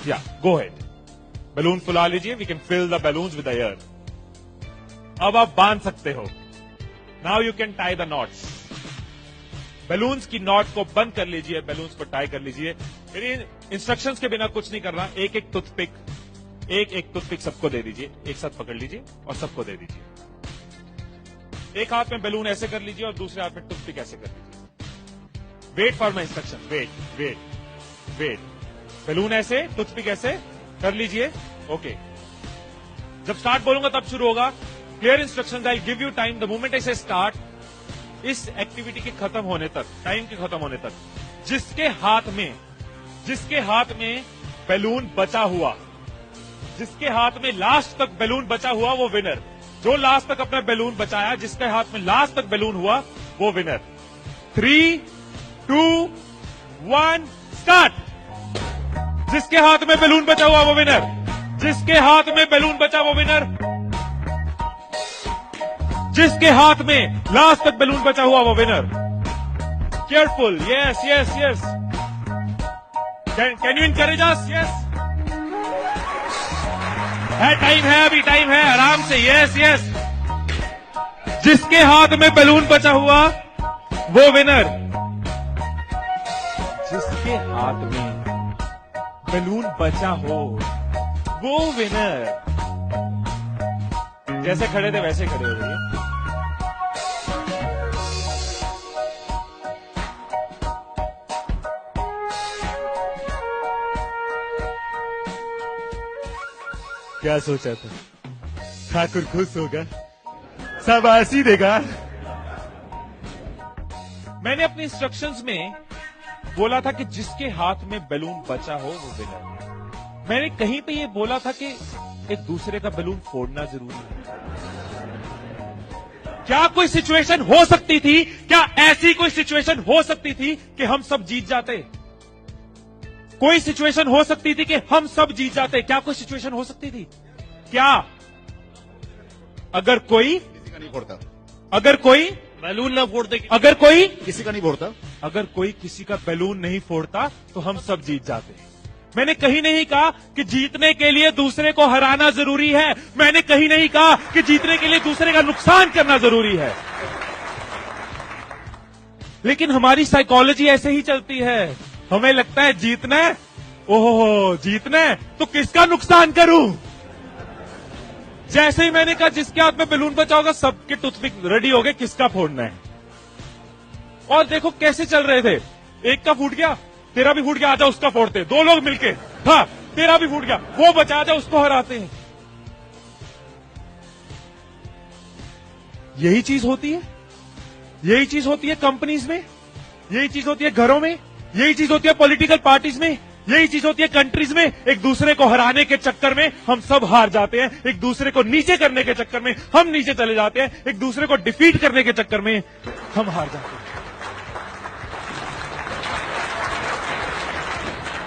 या गो head, balloon फुला लीजिए, we can fill the balloons with air. अब आप बांध सकते हो। Now you can tie the knots. Balloons की नॉट को बंद कर लीजिए, बैलून्स को टाई कर लीजिए। मेरी इंस्ट्रक्शंस के बिना कुछ नहीं करना। एक एक टूथपिक सबको दे दीजिए, एक साथ पकड़ लीजिए और सबको दे दीजिए। एक हाथ में बैलून ऐसे कर लीजिए और दूसरे हाथ में टूथपिक ऐसे कर लीजिए। Wait for my instruction, wait. Balloon ऐसे, टूथपिक ऐसे कर लीजिए। ओके, जब स्टार्ट बोलूंगा तब शुरू होगा। Clear instructions, I give you time. The moment I से स्टार्ट, इस एक्टिविटी के खत्म होने तक, टाइम के खत्म होने तक, जिसके हाथ में बैलून बचा हुआ, जिसके हाथ में लास्ट तक बैलून बचा हुआ, वो विनर। जो लास्ट तक अपना बैलून बचाया, जिसके हाथ में लास्ट तक बैलून हुआ, वो विनर। 3, 2, 1 स्टार्ट। जिसके हाथ में बैलून बचा हुआ वो विनर, जिसके हाथ में बैलून बचा वो विनर, जिसके हाथ में लास्ट तक बैलून बचा हुआ वो winner. Careful, yes. Can you encourage us? Yes, time है, अभी टाइम है, आराम से। यस। जिसके हाथ में बैलून बचा हुआ वो विनर, जिसके हाथ में बैलून बचा हो वो विनर। जैसे खड़े थे वैसे खड़े हो जाइए। क्या सोचा था? ठाकुर खुश होगा, शाबाशी देगा। मैंने अपनी इंस्ट्रक्शंस में बोला था कि जिसके हाथ में बैलून बचा हो वो विनर। मैंने कहीं पे ये बोला था कि एक दूसरे का बैलून फोड़ना जरूरी है। क्या कोई सिचुएशन हो सकती थी, क्या ऐसी कोई सिचुएशन हो सकती थी कि हम सब जीत जाते? कोई सिचुएशन हो सकती थी कि हम सब जीत जाते? क्या कोई सिचुएशन हो सकती थी? क्या? अगर कोई किसी का नहीं फोड़ता, अगर कोई बैलून ना फोड़ते, अगर कोई किसी का नहीं फोड़ता, अगर कोई किसी का बैलून नहीं फोड़ता तो हम सब जीत जाते। मैंने कहीं नहीं कहा कि जीतने के लिए दूसरे को हराना जरूरी है। मैंने कहीं नहीं कहा कि जीतने के लिए दूसरे का नुकसान करना जरूरी है। लेकिन हमारी साइकोलॉजी ऐसे ही चलती है। हमें लगता है जीतना है, ओहो जीतना है तो किसका नुकसान करूं। जैसे ही मैंने कहा जिसके हाथ में बैलून बचा होगा, सबके टूथपिक रेडी हो गए, किसका फोड़ना है। और देखो कैसे चल रहे थे। एक का फूट गया, तेरा भी फूट गया, आजा उसका फोड़ते। दो लोग मिलके, हाँ तेरा भी फूट गया, वो बचा, आजा उसको हराते हैं। यही चीज होती है, यही चीज होती है कंपनीज में, यही चीज होती है घरों में, यही चीज होती है पॉलिटिकल पार्टीज में, यही चीज होती है कंट्रीज में। एक दूसरे को हराने के चक्कर में हम सब हार जाते हैं। एक दूसरे को नीचे करने के चक्कर में हम नीचे चले जाते हैं। एक दूसरे को डिफीट करने के चक्कर में हम हार जाते हैं।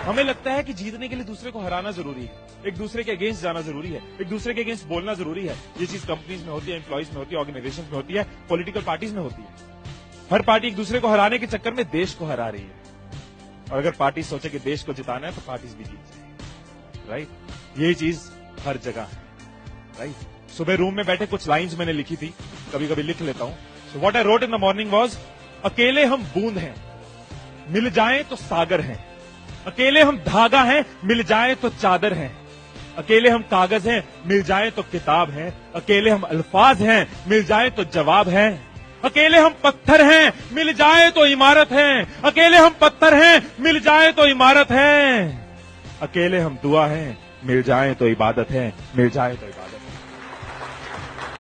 हमें लगता है कि जीतने के लिए दूसरे को हराना जरूरी है, एक दूसरे के अगेंस्ट जाना जरूरी है, एक दूसरे के अगेंस्ट बोलना जरूरी है। ये चीज कंपनीज में होती है, एम्प्लॉइज में होती है, ऑर्गेनाइजेशन में होती है, पॉलिटिकल पार्टीज में होती है। हर पार्टी एक दूसरे को हराने के चक्कर में देश को हरा रही है। और अगर पार्टी सोचे कि देश को जिताना है तो पार्टीज भी जीत जाएगी। राइट, यही चीज हर जगह है। राइट, सुबह रूम में बैठे कुछ लाइंस मैंने लिखी थी, कभी कभी लिख लेता हूं। So what I wrote in the morning was, अकेले हम बूंद हैं, मिल जाएं तो सागर हैं। अकेले हम धागा हैं, मिल जाएं तो चादर हैं। अकेले हम कागज हैं, मिल जाएं तो किताब हैं। अकेले हम अल्फाज हैं, मिल जाएं तो जवाब हैं। अकेले हम पत्थर हैं, मिल जाए तो इमारत है। अकेले हम पत्थर हैं, मिल जाए तो इमारत है। अकेले हम दुआ हैं, मिल जाए तो इबादत है, मिल जाए तो इबादत है।